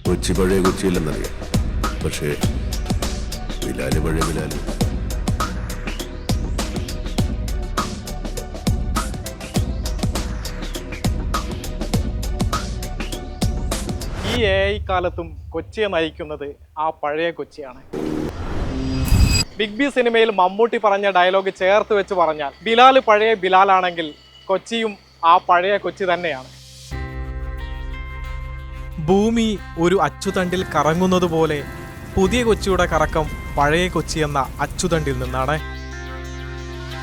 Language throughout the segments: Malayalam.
കൊച്ചി പഴയ കൊച്ചിയില്ലെന്നറിയാം, പക്ഷേ ബിലാല് പഴയ ബിലാല്. ഈ AI കാലത്തും കൊച്ചിയെ നയിക്കുന്നത് ആ പഴയ കൊച്ചിയാണ്. ബിഗ് ബി സിനിമയിൽ മമ്മൂട്ടി പറഞ്ഞ ഡയലോഗ് ചേർത്ത് വെച്ച് പറഞ്ഞാൽ ബിലാൽ പഴയ ബിലാലാണെങ്കിൽ കൊച്ചിയും ആ പഴയ കൊച്ചി തന്നെയാണ്. ഭൂമി ഒരു അച്ചുതണ്ടിൽ കറങ്ങുന്നത് പോലെ പുതിയ കൊച്ചിയുടെ കറക്കം പഴയ കൊച്ചി എന്ന അച്ചുതണ്ടിൽ നിന്നാണ്.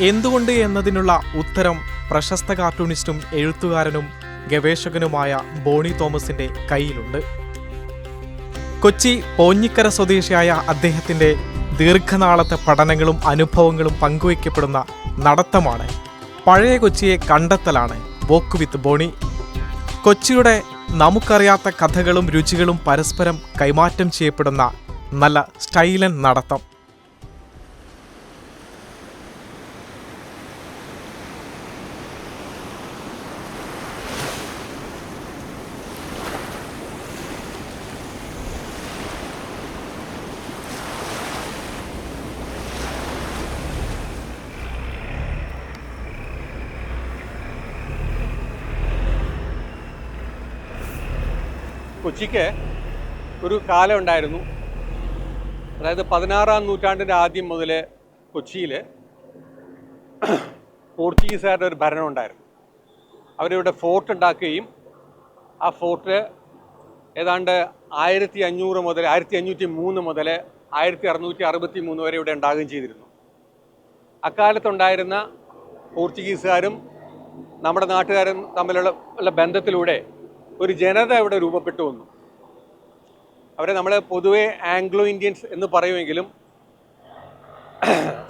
എന്തുകൊണ്ട് എന്നതിനുള്ള ഉത്തരം പ്രശസ്ത കാർട്ടൂണിസ്റ്റും എഴുത്തുകാരനും ഗവേഷകനുമായ ബോണി തോമസിന്റെ കയ്യിലുണ്ട്. കൊച്ചി പോഞ്ഞിക്കര സ്വദേശിയായ അദ്ദേഹത്തിന്റെ ദീർഘനാളത്തെ പഠനങ്ങളും അനുഭവങ്ങളും പങ്കുവയ്ക്കപ്പെടുന്ന നടത്തമാണ് പഴയ കൊച്ചിയെ കണ്ടെത്തലാണ് വോക്ക് വിത്ത് ബോണി. കൊച്ചിയുടെ നമുക്കറിയാത്ത കഥകളും രുചികളും പരസ്പരം കൈമാറ്റം ചെയ്യപ്പെടുന്ന നല്ല സ്റ്റൈലൻ നടത്തം. കൊച്ചിക്ക് ഒരു കാലം ഉണ്ടായിരുന്നു. അതായത് 16-ാം നൂറ്റാണ്ടിൻ്റെ ആദ്യം മുതൽ കൊച്ചിയിൽ പോർച്ചുഗീസുകാരുടെ ഒരു ഭരണം ഉണ്ടായിരുന്നു. അവരിവിടെ ഫോർട്ട് ഉണ്ടാക്കുകയും ആ ഫോർട്ട് ഏതാണ്ട് 1500 മുതൽ 1503 മുതൽ 1663 വരെ ഇവിടെ ഉണ്ടാകുകയും ചെയ്തിരുന്നു. അക്കാലത്തുണ്ടായിരുന്ന പോർച്ചുഗീസുകാരും നമ്മുടെ നാട്ടുകാരും തമ്മിലുള്ള ബന്ധത്തിലൂടെ ഒരു ജനത ഇവിടെ രൂപപ്പെട്ടു വന്നു. അവരെ നമ്മൾ പൊതുവെ ആംഗ്ലോ ഇന്ത്യൻസ് എന്ന് പറയുമെങ്കിലും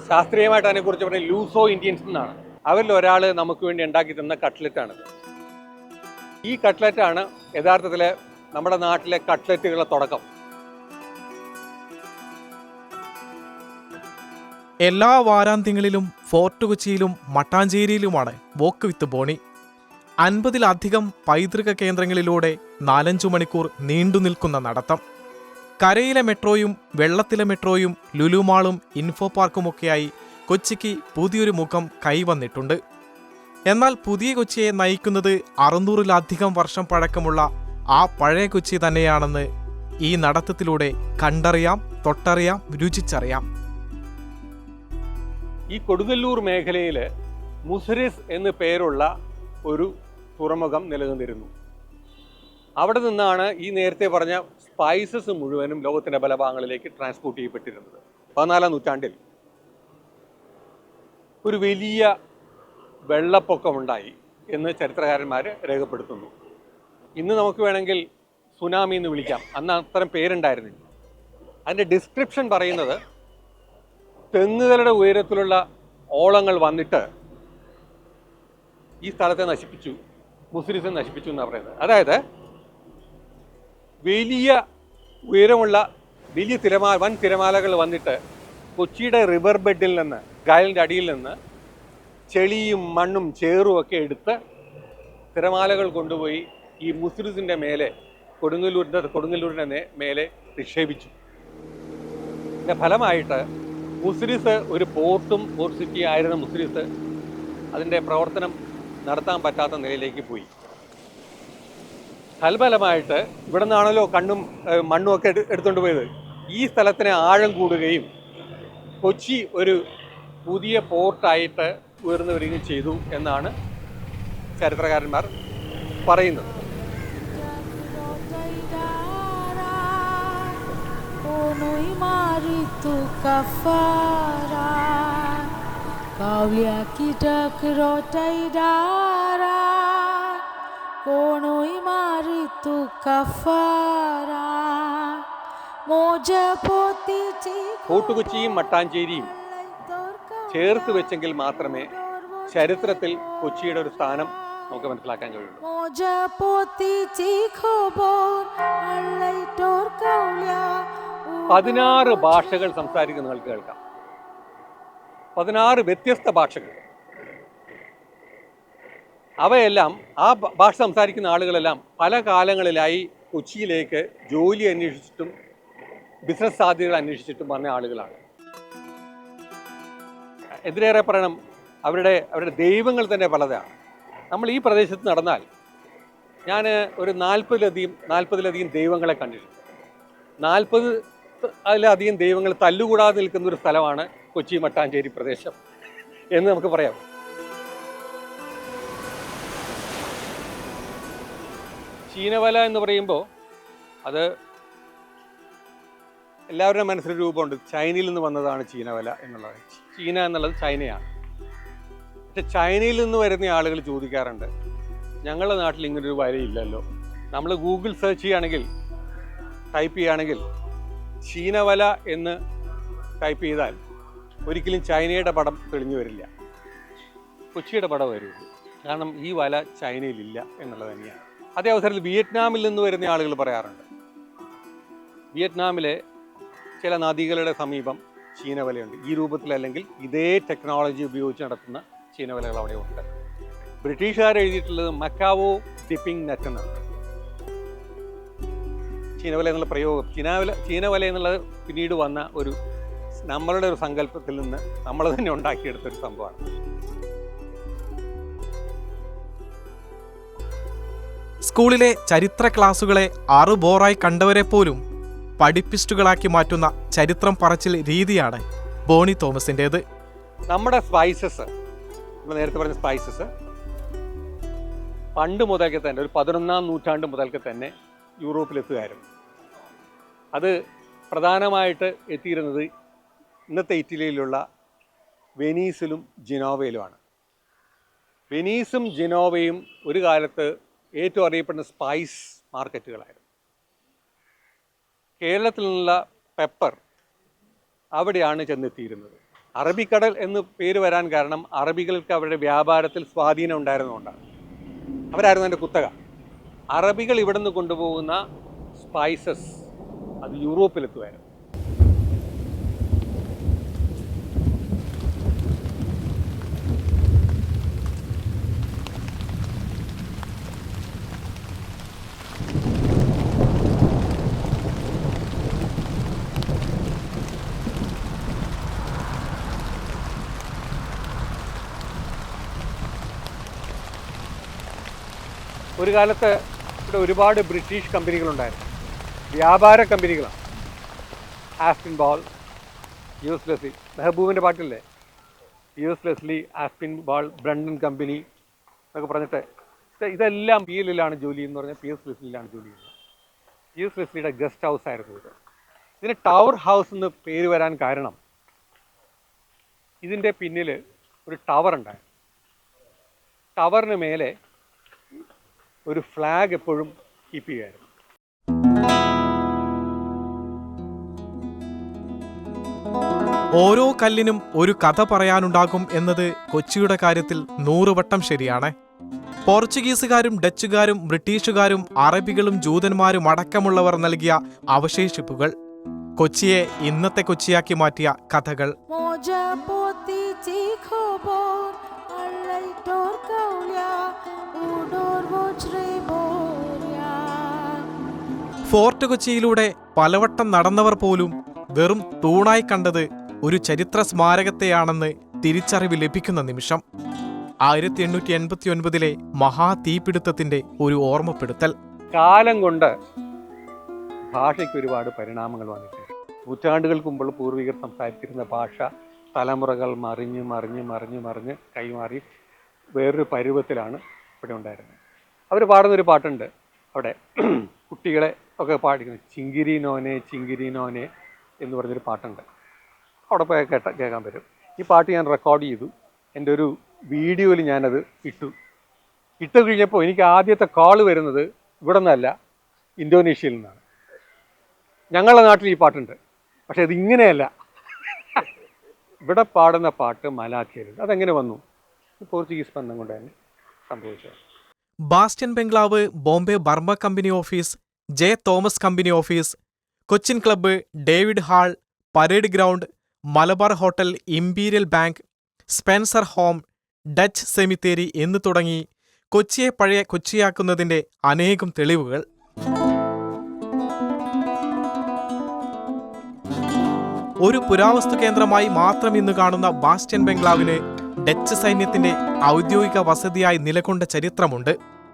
ശാസ്ത്രീയമായിട്ട് അതിനെക്കുറിച്ച് പറഞ്ഞാൽ ലൂസോ ഇന്ത്യൻസ് എന്നാണ്. അവരിൽ ഒരാൾ നമുക്ക് വേണ്ടി ഉണ്ടാക്കി തന്ന കട്ട്ലറ്റാണിത്. ഈ കട്ട്ലറ്റാണ് യഥാർത്ഥത്തിൽ നമ്മുടെ നാട്ടിലെ കട്ട്ലറ്റുകളുടെ തുടക്കം. എല്ലാ വാരാന്ത്യങ്ങളിലും ഫോർട്ട് കൊച്ചിയിലും മട്ടാഞ്ചേരിയിലുമാണ് വോക്ക് വിത്ത് ബോണി. 50-ലധികം പൈതൃക കേന്ദ്രങ്ങളിലൂടെ 4-5 മണിക്കൂർ നീണ്ടു നിൽക്കുന്ന നടത്തം. കരയിലെ മെട്രോയും വെള്ളത്തിലെ മെട്രോയും ലുലുമാളും ഇൻഫോ പാർക്കുമൊക്കെയായി കൊച്ചിക്ക് പുതിയൊരു മുഖം കൈവന്നിട്ടുണ്ട്. എന്നാൽ പുതിയ കൊച്ചിയെ നയിക്കുന്നത് 600-ലധികം വർഷം പഴക്കമുള്ള ആ പഴയ കൊച്ചി തന്നെയാണെന്ന് ഈ നടത്തത്തിലൂടെ കണ്ടറിയാം, തൊട്ടറിയാം, രുചിച്ചറിയാം. ഈ കൊടുങ്ങല്ലൂർ മേഖലയിൽ മുസിരിസ് എന്ന് പേരുള്ള ഒരു തുറമുഖം നിലനിന്നിരുന്നു. അവിടെ നിന്നാണ് ഈ നേരത്തെ പറഞ്ഞ സ്പൈസസ് മുഴുവനും ലോകത്തിൻ്റെ പല ഭാഗങ്ങളിലേക്ക് ട്രാൻസ്പോർട്ട് ചെയ്യപ്പെട്ടിരുന്നത്. 14-ാം നൂറ്റാണ്ടിൽ ഒരു വലിയ വെള്ളപ്പൊക്കമുണ്ടായി എന്ന് ചരിത്രകാരന്മാർ രേഖപ്പെടുത്തുന്നു. ഇന്ന് നമുക്ക് വേണമെങ്കിൽ സുനാമി എന്ന് വിളിക്കാം, അന്ന് അത്തരം പേരുണ്ടായിരുന്നില്ല. അതിൻ്റെ ഡിസ്ക്രിപ്ഷൻ പറയുന്നത് തെങ്ങുകളുടെ ഉയരത്തിലുള്ള ഓളങ്ങൾ വന്നിട്ട് ഈ സ്ഥലത്തെ നശിപ്പിച്ചു, മുസിരിസെ നശിപ്പിച്ചു എന്നാണ് പറയുന്നത്. അതായത് വലിയ ഉയരമുള്ള വലിയ വൻ തിരമാലകൾ വന്നിട്ട് കൊച്ചിയുടെ റിവർ ബെഡിൽ നിന്ന്, കായലിൻ്റെ അടിയിൽ നിന്ന് ചെളിയും മണ്ണും ചേറും ഒക്കെ എടുത്ത് തിരമാലകൾ കൊണ്ടുപോയി ഈ മുസിരിസിൻ്റെ മേലെ കൊടുങ്ങല്ലൂരിൻ്റെ മേലെ നിക്ഷേപിച്ചു. ഇതിൻ്റെ ഫലമായിട്ട് മുസിരിസ് ഒരു പോർട്ട് സിറ്റി ആയിരുന്ന മുസിരിസ് അതിൻ്റെ പ്രവർത്തനം നടത്താൻ പറ്റാത്ത നിലയിലേക്ക് പോയി. തൽഫലമായിട്ട് ഇവിടെ നിന്നാണല്ലോ മണ്ണും ഒക്കെ എടുത്തുകൊണ്ട് പോയത്. ഈ സ്ഥലത്തിന് ആഴം കൂടുകയും കൊച്ചി ഒരു പുതിയ പോർട്ടായിട്ട് ഉയർന്നു വരികയും ചെയ്തു എന്നാണ് ചരിത്രകാരന്മാർ പറയുന്നത്. Kawlia kitak rotai dara konoi maritu kafara moja poti chi. Fort കൊച്ചിയും മട്ടാഞ്ചേരിയും ചേർത്ത് വെച്ചെങ്കിൽ മാത്രമേ ചരിത്രത്തിൽ കൊച്ചിയുടെ ഒരു സ്ഥാനം നമുക്ക് മനസ്സിലാക്കാൻ കഴിയുള്ളൂ. moja poti chi khobor allai tor kawlia 16 ഭാഷകൾ സംസാരിക്കുന്നവർക്ക് കേൾക്കാം. 16 വ്യത്യസ്ത ഭാഷകൾ. അവയെല്ലാം ആ ഭാഷ സംസാരിക്കുന്ന ആളുകളെല്ലാം പല കാലങ്ങളിലായി കൊച്ചിയിലേക്ക് ജോലി അന്വേഷിച്ചിട്ടും ബിസിനസ് സാധ്യതകൾ അന്വേഷിച്ചിട്ടും വന്ന ആളുകളാണ്. എന്തിനേറെ പറയണം, അവരുടെ ദൈവങ്ങൾ തന്നെ പലതാണ്. നമ്മൾ ഈ പ്രദേശത്ത് നടന്നാൽ ഞാൻ ഒരു 40-ലധികം ദൈവങ്ങളെ കണ്ടിട്ടുണ്ട്. 40-ലധികം ദൈവങ്ങൾ തല്ലുകൂടാതെ നിൽക്കുന്ന ഒരു സ്ഥലമാണ് കൊച്ചി മട്ടാഞ്ചേരി പ്രദേശം എന്ന് നമുക്ക് പറയാം. ചീനവല എന്ന് പറയുമ്പോൾ അത് എല്ലാവരുടെയും മനസ്സിൽ രൂപമുണ്ട്. ചൈനയിൽ നിന്ന് വന്നതാണ് ചീനവല എന്നുള്ളത്. ചീന എന്നുള്ളത് ചൈനയാണ്. പക്ഷെ ചൈനയിൽ നിന്ന് വരുന്ന ആളുകൾ ചോദിക്കാറുണ്ട്, ഞങ്ങളുടെ നാട്ടിൽ ഇങ്ങനൊരു വലയില്ലല്ലോ. നമ്മൾ ഗൂഗിൾ സെർച്ച് ടൈപ്പ് ചെയ്യുകയാണെങ്കിൽ ചീനവല എന്ന് ടൈപ്പ് ചെയ്താൽ ഒരിക്കലും ചൈനയുടെ പടം തെളിഞ്ഞു വരില്ല, കൊച്ചിയുടെ പടം വരുള്ളൂ. കാരണം ഈ വല ചൈനയിലില്ല എന്നുള്ളത് തന്നെയാണ്. അതേ അവസരത്തിൽ വിയറ്റ്നാമിൽ നിന്ന് വരുന്ന ആളുകൾ പറയാറുണ്ട്, വിയറ്റ്നാമിലെ ചില നദികളുടെ സമീപം ചീനവലയുണ്ട്. ഈ രൂപത്തിലല്ലെങ്കിൽ ഇതേ ടെക്നോളജി ഉപയോഗിച്ച് നടത്തുന്ന ചീനവലകൾ അവിടെ ഉണ്ട്. ബ്രിട്ടീഷുകാർ എഴുതിയിട്ടുള്ളത് മക്കാവോ ഡിപ്പിംഗ് നെറ്റ് എന്നാണ്. ചീനവല എന്നുള്ള പ്രയോഗം, ചീനവല എന്നുള്ളത് പിന്നീട് വന്ന നമ്മളുടെ ഒരു സങ്കല്പത്തിൽ നിന്ന് നമ്മൾ തന്നെ ഉണ്ടാക്കിയെടുത്തൊരു സംഭവമാണ്. സ്കൂളിലെ ചരിത്ര ക്ലാസുകളെ ബോറായി കണ്ടവരെ പോലും പഠിപ്പിസ്റ്റുകളാക്കി മാറ്റുന്ന ചരിത്രം പറച്ചിൽ രീതിയാണ് ബോണി തോമസിൻ്റേത്. നമ്മുടെ സ്പൈസസ്, നമ്മൾ നേരത്തെ പറഞ്ഞ സ്പൈസസ് പണ്ട് മുതൽക്ക് തന്നെ, ഒരു 11-ാം നൂറ്റാണ്ട് മുതൽക്ക് തന്നെ യൂറോപ്പിലെത്തുകയായിരുന്നു. അത് പ്രധാനമായിട്ട് എത്തിയിരുന്നത് ഇന്നത്തെ ഇറ്റലിയിലുള്ള വെനീസിലും ജിനോവയിലുമാണ്. വെനീസും ജിനോവയും ഒരു കാലത്ത് ഏറ്റവും അറിയപ്പെടുന്ന സ്പൈസ് മാർക്കറ്റുകളായിരുന്നു. കേരളത്തിൽ നിന്നുള്ള പെപ്പർ അവിടെയാണ് ചെന്നെത്തിയിരുന്നത്. അറബിക്കടൽ എന്ന് പേര് വരാൻ കാരണം അറബികൾക്ക് അവരുടെ വ്യാപാരത്തിൽ സ്വാധീനം ഉണ്ടായിരുന്നതുകൊണ്ടാണ്. അവരായിരുന്നു എൻ്റെ കുത്തക. അറബികൾ ഇവിടെ നിന്ന് കൊണ്ടുപോകുന്ന സ്പൈസസ് അത് യൂറോപ്പിലെത്തുമായിരുന്നു. ഒരു കാലത്ത് ഇവിടെ ഒരുപാട് ബ്രിട്ടീഷ് കമ്പനികളുണ്ടായിരുന്നു, വ്യാപാര കമ്പനികളാണ്. ആസ്പിൻ ബോൾ, യൂസ് ലെസ്ലി, മെഹബൂബിൻ്റെ പാട്ടില്ലേ, യൂസ് Leslie, Aspinwall, Brunton company എന്നൊക്കെ പറഞ്ഞിട്ട് ഇതെല്ലാം PLലാണ് ജോലി എന്ന് പറഞ്ഞാൽ PS ലെസ്ലിയിലാണ് ജോലി ചെയ്യുന്നത്. PS ലെസ്ലിയുടെ ഗസ്റ്റ് ഹൗസ് ആയിരുന്നു ഇത്. ഇതിന് ടവർ ഹൗസ് എന്ന് പേര് വരാൻ കാരണം ഇതിൻ്റെ പിന്നിൽ ഒരു ടവർ ഉണ്ടായിരുന്നു. ടവറിന് മേലെ ഒരു ഫ്ലാഗ് എപ്പോഴും കീപ്പ് ചെയ്യുമായിരുന്നു. ഓരോ കല്ലിനും ഒരു കഥ പറയാനുണ്ടാകും എന്നത് കൊച്ചിയുടെ കാര്യത്തിൽ 100 വട്ടം ശരിയാണ്. പോർച്ചുഗീസുകാരും ഡച്ചുകാരും ബ്രിട്ടീഷുകാരും അറബികളും ജൂതന്മാരും അടക്കമുള്ളവർ നൽകിയ അവശേഷിപ്പുകൾ, കൊച്ചിയെ ഇന്നത്തെ കൊച്ചിയാക്കി മാറ്റിയ കഥകൾ. ഫോർട്ട് കൊച്ചിയിലൂടെ പലവട്ടം നടന്നവർ പോലും വെറും തൂണായി കണ്ടത് ഒരു ചരിത്ര സ്മാരകത്തെയാണെന്ന് തിരിച്ചറിവ് ലഭിക്കുന്ന നിമിഷം. 1889 മഹാ തീപിടുത്തത്തിന്റെ ഒരു ഓർമ്മപ്പെടുത്തൽ. കാലം കൊണ്ട് ഭാഷയ്ക്ക് ഒരുപാട് പരിണാമങ്ങൾ വന്നിട്ടുണ്ട്. നൂറ്റാണ്ടുകൾക്ക് മുമ്പ് പൂർവികർ സംസാരിച്ചിരുന്ന ഭാഷ തലമുറകൾ മറിഞ്ഞ് കൈമാറി വേറൊരു പരുവത്തിലാണ് ഇവിടെ ഉണ്ടായിരുന്നത്. അവർ പാടുന്നൊരു പാട്ടുണ്ട് അവിടെ, കുട്ടികളെ ഒക്കെ പാടിക്കുന്നത്, ചിങ്കിരി നോനെ എന്ന് പറഞ്ഞൊരു പാട്ടുണ്ട്. അവിടെ പോയി കേൾക്കാൻ പറ്റും. ഈ പാട്ട് ഞാൻ റെക്കോർഡ് ചെയ്തു, എൻ്റെ ഒരു വീഡിയോയിൽ ഞാനത് ഇട്ടു കഴിഞ്ഞപ്പോൾ എനിക്ക് ആദ്യത്തെ കോള് വരുന്നത് ഇവിടെ നിന്നല്ല, ഇന്തോനേഷ്യയിൽ നിന്നാണ്. ഞങ്ങളുടെ നാട്ടിൽ ഈ പാട്ടുണ്ട്, പക്ഷെ ഇതിങ്ങനെയല്ല. ഇവിടെ പാടുന്ന പാട്ട് മലാക്കിയത്. അതെങ്ങനെ വന്നു? പോർച്ചുഗീസ് ബന്ധം കൊണ്ട് തന്നെ സംഭവിച്ചത്. Bastion Bungalow, Bombay Burma company office, J Thomas company office, Cochin Club, David Hall, Parade Ground, Malabar Hotel, Imperial Bank, Spencer Home, Dutch Cemetery എന്ന് തുടങ്ങി കൊച്ചിയെ പഴയ കൊച്ചിയാക്കുന്നതിൻ്റെ അനേകം തെളിവുകൾ. ഒരു പുരാവസ്തു കേന്ദ്രമായി മാത്രം ഇന്ന് കാണുന്ന ബാസ്റ്റ്യൻ ബംഗ്ലാവിന് ഡച്ച് സൈന്യത്തിന്റെ ഔദ്യോഗിക വസതിയായി നിലകൊണ്ട ചരിത്രമുണ്ട്.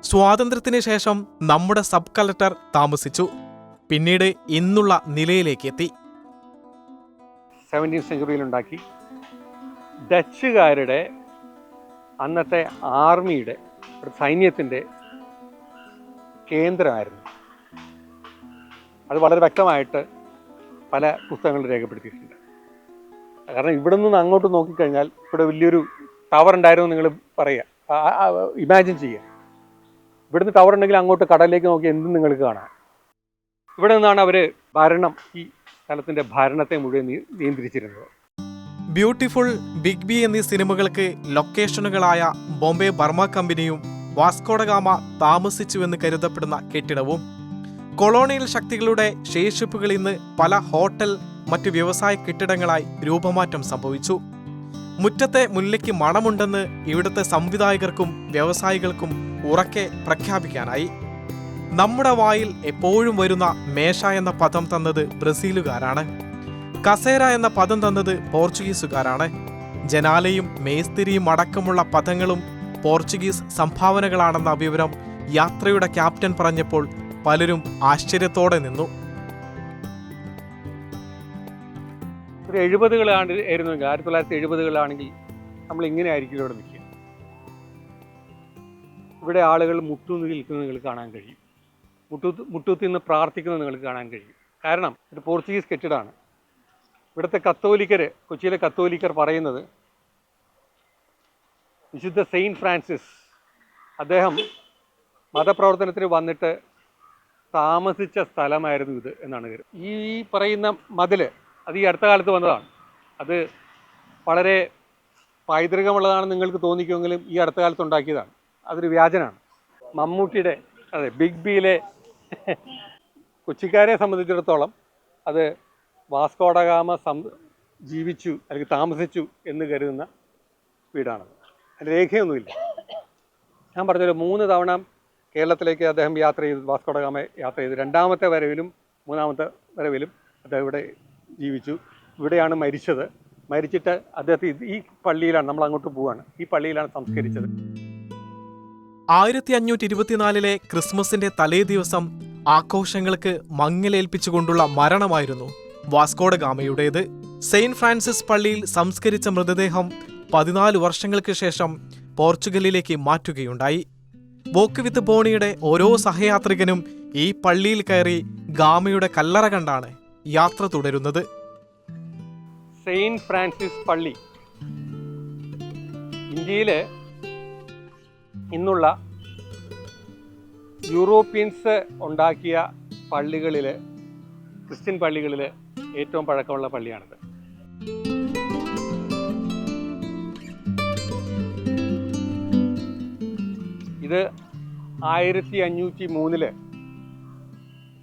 സ്വാതന്ത്ര്യത്തിന് ശേഷം നമ്മുടെ സബ് കളക്ടർ താമസിച്ചു. പിന്നീട് ഇന്നുള്ള നിലയിലേക്ക് എത്തി. 17th സെഞ്ചുറിയിലുണ്ടാക്കി. ഡച്ചുകാരുടെ അന്നത്തെ ആർമിയുടെ സൈന്യത്തിൻ്റെ കേന്ദ്രമായിരുന്നു. അത് വളരെ വ്യക്തമായിട്ട് പല പുസ്തകങ്ങളിൽ രേഖപ്പെടുത്തിയിട്ടുണ്ട്. കാരണം ഇവിടെ നിന്ന് അങ്ങോട്ട് നോക്കിക്കഴിഞ്ഞാൽ ഇവിടെ വലിയൊരു ടവർ ഉണ്ടായിരുന്നു നിങ്ങൾ പറയുക, ഇമാജിൻ ചെയ്യുക. ഇവിടുന്ന് ടവർ ഉണ്ടെങ്കിൽ അങ്ങോട്ട് കടലിലേക്ക് നോക്കി എന്തും നിങ്ങൾക്ക് കാണാം. ഇവിടെ നിന്നാണ് അവർ ഭരണം, ഈ സ്ഥലത്തിൻ്റെ ഭരണത്തെ മുഴുവൻ നിയന്ത്രിച്ചിരുന്നത്. ബ്യൂട്ടിഫുൾ, ബിഗ് ബി എന്നീ സിനിമകൾക്ക് ലൊക്കേഷനുകളായ ബോംബെ ബർമ കമ്പനിയും വാസ്കോഡഗാമ താമസിച്ചുവെന്ന് കരുതപ്പെടുന്ന കെട്ടിടവും കൊളോണിയൽ ശക്തികളുടെ ശേഷിപ്പുകൾ ഇന്ന് പല ഹോട്ടൽ, മറ്റു വ്യവസായ കെട്ടിടങ്ങളായി രൂപമാറ്റം സംഭവിച്ചു. മുറ്റത്തെ മുല്ലയ്ക്ക് മണമുണ്ടെന്ന് ഇവിടുത്തെ സംവിധായകർക്കും വ്യവസായികൾക്കും ഉറക്കെ പ്രഖ്യാപിക്കാനായി. നമ്മുടെ വായിൽ എപ്പോഴും വരുന്ന മേശ എന്ന പദം തന്നത് ബ്രസീലുകാരാണ്. കസേര എന്ന പദം തന്നത് പോർച്ചുഗീസുകാരാണ്. ജനാലയും മേസ്തിരിയും അടക്കമുള്ള പദങ്ങളും പോർച്ചുഗീസ് സംഭാവനകളാണെന്ന വിവരം യാത്രയുടെ ക്യാപ്റ്റൻ പറഞ്ഞപ്പോൾ പലരും ആശ്ചര്യത്തോടെ നിന്നു. ഒരു 70കളാണ് ആയിരുന്നെങ്കിൽ, 1970കളാണെങ്കിൽ നമ്മൾ ഇങ്ങനെ ആയിരിക്കും ഇവിടെ നിൽക്കുക. ഇവിടെ ആളുകൾ മുട്ടുകുത്തി നിൽക്കുന്നത് നിങ്ങൾക്ക് കാണാൻ കഴിയും. മുട്ടുകുത്തി നിന്ന് പ്രാർത്ഥിക്കുന്നത് നിങ്ങൾക്ക് കാണാൻ കഴിയും. കാരണം ഒരു പോർച്ചുഗീസ് കെട്ടിടമാണ്. ഇവിടുത്തെ കത്തോലിക്കർ, കൊച്ചിയിലെ കത്തോലിക്കർ പറയുന്നത് വിശുദ്ധ സെയിൻറ്റ് ഫ്രാൻസിസ് അദ്ദേഹം മതപ്രവർത്തനത്തിന് വന്നിട്ട് താമസിച്ച സ്ഥലമായിരുന്നു ഇത് എന്നാണ്. ഈ പറയുന്ന മതിൽ അത് ഈ അടുത്ത കാലത്ത് വന്നതാണ്. അത് വളരെ പൈതൃകമുള്ളതാണെന്ന് നിങ്ങൾക്ക് തോന്നിക്കുമെങ്കിലും ഈ അടുത്ത കാലത്ത് ഉണ്ടാക്കിയതാണ്. അതൊരു വ്യാജനാണ്. മമ്മൂട്ടിയുടെ, അതെ, ബിഗ് ബിയിലെ കൊച്ചിക്കാരെ സംബന്ധിച്ചിടത്തോളം അത് വാസ്കോഡഗാമ ജീവിച്ചു അല്ലെങ്കിൽ താമസിച്ചു എന്ന് കരുതുന്ന വീടാണത്. അതിന് രേഖയൊന്നുമില്ല. ഞാൻ പറഞ്ഞല്ലോ 3 തവണ കേരളത്തിലേക്ക് അദ്ദേഹം യാത്ര ചെയ്തു, വാസ്കോഡഗാമ യാത്ര ചെയ്തു. 2ാമത്തെ വരവിലും 3ാമത്തെ വരവിലും അദ്ദേഹം ഇവിടെ ജീവിച്ചു. ഇവിടെയാണ് മരിച്ചത്. മരിച്ചിട്ട് അദ്ദേഹത്തെ ഈ പള്ളിയിലാണ്, നമ്മൾ അങ്ങോട്ട് പോവാണ്, ഈ പള്ളിയിലാണ് സംസ്കരിച്ചത്. 1524 ക്രിസ്മസിന്റെ തലേ ദിവസം ആഘോഷങ്ങൾക്ക് മങ്ങലേൽപ്പിച്ചുകൊണ്ടുള്ള മരണമായിരുന്നു വാസ്കോഡഗാമയുടേത്. സെയിന്റ് ഫ്രാൻസിസ് പള്ളിയിൽ സംസ്കരിച്ച മൃതദേഹം 14 വർഷങ്ങൾക്ക് ശേഷം പോർച്ചുഗലിലേക്ക് മാറ്റുകയുണ്ടായി. വോക്ക് വിത്ത് ബോണിയുടെ ഓരോ സഹയാത്രികനും ഈ പള്ളിയിൽ കയറി ഗാമയുടെ കല്ലറ കണ്ടാണ് യാത്ര തുടരുന്നത്. സെയിന്റ് ഫ്രാൻസിസ് പള്ളി ഇന്ത്യയിലെ ഇന്നുള്ള യൂറോപ്യൻസ് ഉണ്ടാക്കിയ പള്ളികളിൽ, ക്രിസ്ത്യൻ പള്ളികളിൽ ഏറ്റവും പഴക്കമുള്ള പള്ളിയാണിത്. ഇത് 1503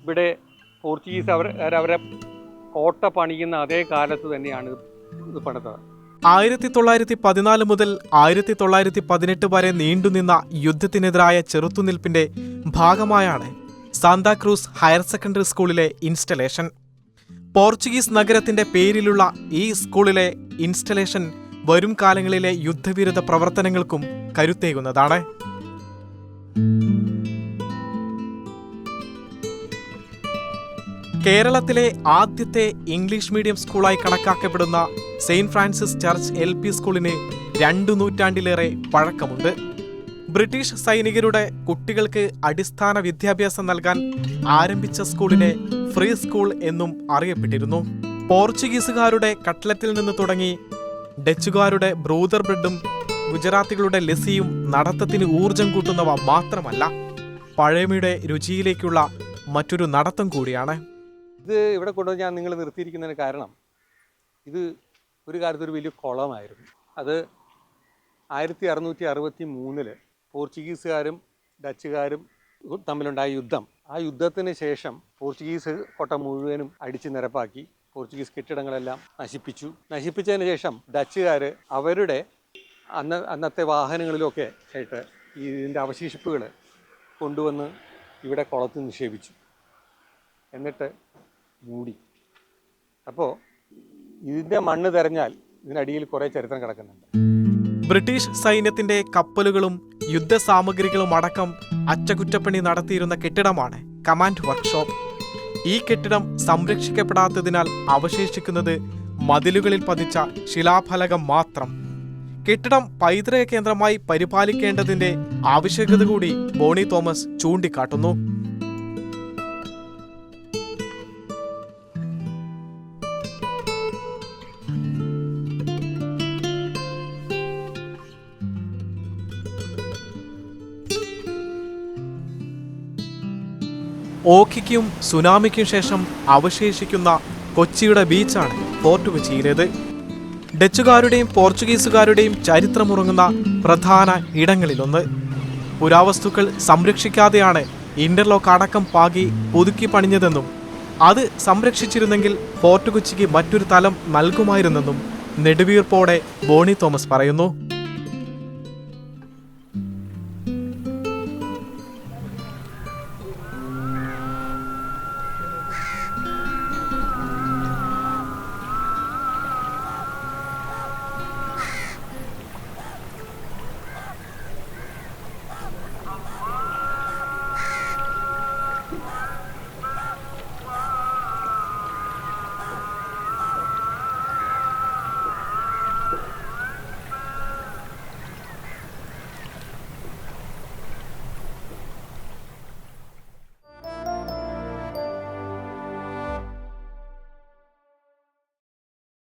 ഇവിടെ പോർച്ചുഗീസ് അവരെ കോട്ട പണിയുന്ന അതേ കാലത്ത് തന്നെയാണ് ഇത് പണിതത്. 1914 മുതൽ 1918 വരെ നീണ്ടുനിന്ന യുദ്ധത്തിനെതിരായ ചെറുത്തുനിൽപ്പിന്റെ ഭാഗമായാണ് സാന്താക്രൂസ് ഹയർ സെക്കൻഡറി സ്കൂളിലെ ഇൻസ്റ്റലേഷൻ. പോർച്ചുഗീസ് നഗരത്തിന്റെ പേരിലുള്ള ഈ സ്കൂളിലെ ഇൻസ്റ്റലേഷൻ വരും കാലങ്ങളിലെ യുദ്ധവിരുദ്ധ പ്രവർത്തനങ്ങൾക്കും കരുത്തേകുന്നതാണ്. കേരളത്തിലെ ആദ്യത്തെ ഇംഗ്ലീഷ് മീഡിയം സ്കൂളായി കണക്കാക്കപ്പെടുന്ന സെയിന്റ് ഫ്രാൻസിസ് ചർച്ച് LP സ്കൂളിന് 2 നൂറ്റാണ്ടിലേറെ പഴക്കമുണ്ട്. ബ്രിട്ടീഷ് സൈനികരുടെ കുട്ടികൾക്ക് അടിസ്ഥാന വിദ്യാഭ്യാസം നൽകാൻ ആരംഭിച്ച സ്കൂളിനെ ഫ്രീ സ്കൂൾ എന്നും അറിയപ്പെട്ടിരുന്നു. പോർച്ചുഗീസുകാരുടെ കട്ട്ലറ്റിൽ നിന്ന് തുടങ്ങി ഡച്ചുകാരുടെ ബ്രൂദർ ബ്രെഡും ഗുജറാത്തികളുടെ ലസ്സിയും നടത്തത്തിന് ഊർജം കൂട്ടുന്നവ മാത്രമല്ല, പഴമയുടെ രുചിയിലേക്കുള്ള മറ്റൊരു നടത്തം കൂടിയാണ്. ഇത് ഇവിടെ കൊണ്ടുവന്ന് ഞാൻ നിങ്ങൾ നിർത്തിയിരിക്കുന്നതിന് കാരണം ഇത് ഒരു കാലത്ത് ഒരു വലിയ കുളമായിരുന്നു. അത് 1663 പോർച്ചുഗീസുകാരും ഡച്ചുകാരും തമ്മിലുണ്ടായ യുദ്ധം. ആ യുദ്ധത്തിന് ശേഷം പോർച്ചുഗീസ് കോട്ട മുഴുവനും അടിച്ചു നിരപ്പാക്കി. പോർച്ചുഗീസ് കെട്ടിടങ്ങളെല്ലാം നശിപ്പിച്ചതിന് ശേഷം ഡച്ചുകാർ അവരുടെ അന്നത്തെ വാഹനങ്ങളിലൊക്കെ ആയിട്ട് ഇതിൻ്റെ അവശേഷിപ്പുകൾ കൊണ്ടുവന്ന് ഇവിടെ കുളത്തിൽ നിക്ഷേപിച്ചു. എന്നിട്ട് മൂടി. അപ്പോൾ ഇതിൻ്റെ മണ്ണ് തെരഞ്ഞാൽ ഇതിനടിയിൽ കുറേ ചരിത്രം കിടക്കുന്നുണ്ട്. ബ്രിട്ടീഷ് സൈന്യത്തിന്റെ കപ്പലുകളും യുദ്ധസാമഗ്രികളും അടക്കം അറ്റകുറ്റപ്പണി നടത്തിയിരുന്ന കെട്ടിടമാണ് കമാൻഡ് വർക്ക്ഷോപ്പ്. ഈ കെട്ടിടം സംരക്ഷിക്കപ്പെടാത്തതിനാൽ അവശേഷിക്കുന്നത് മതിലുകളിൽ പതിച്ച ശിലാഫലകം മാത്രം. കെട്ടിടം പൈതൃക കേന്ദ്രമായി പരിപാലിക്കേണ്ടതിന്റെ ആവശ്യകത കൂടി ബോണി തോമസ് ചൂണ്ടിക്കാട്ടുന്നു. ഓഖിക്കും സുനാമിക്കും ശേഷം അവശേഷിക്കുന്ന കൊച്ചിയുടെ ബീച്ചാണ് ഫോർട്ട് കൊച്ചിയിലേത്. ഡച്ചുകാരുടെയും പോർച്ചുഗീസുകാരുടെയും ചരിത്രമുറങ്ങുന്ന പ്രധാന ഇടങ്ങളിലൊന്ന്. പുരാവസ്തുക്കൾ സംരക്ഷിക്കാതെയാണ് ഇന്റർലോക്ക് അടക്കം പാകി പുതുക്കി പണിഞ്ഞതെന്നും അത് സംരക്ഷിച്ചിരുന്നെങ്കിൽ ഫോർട്ട് കൊച്ചിക്ക് മറ്റൊരു തലം നൽകുമായിരുന്നെന്നും നെടുവീർപ്പോടെ ബോണി തോമസ് പറയുന്നു.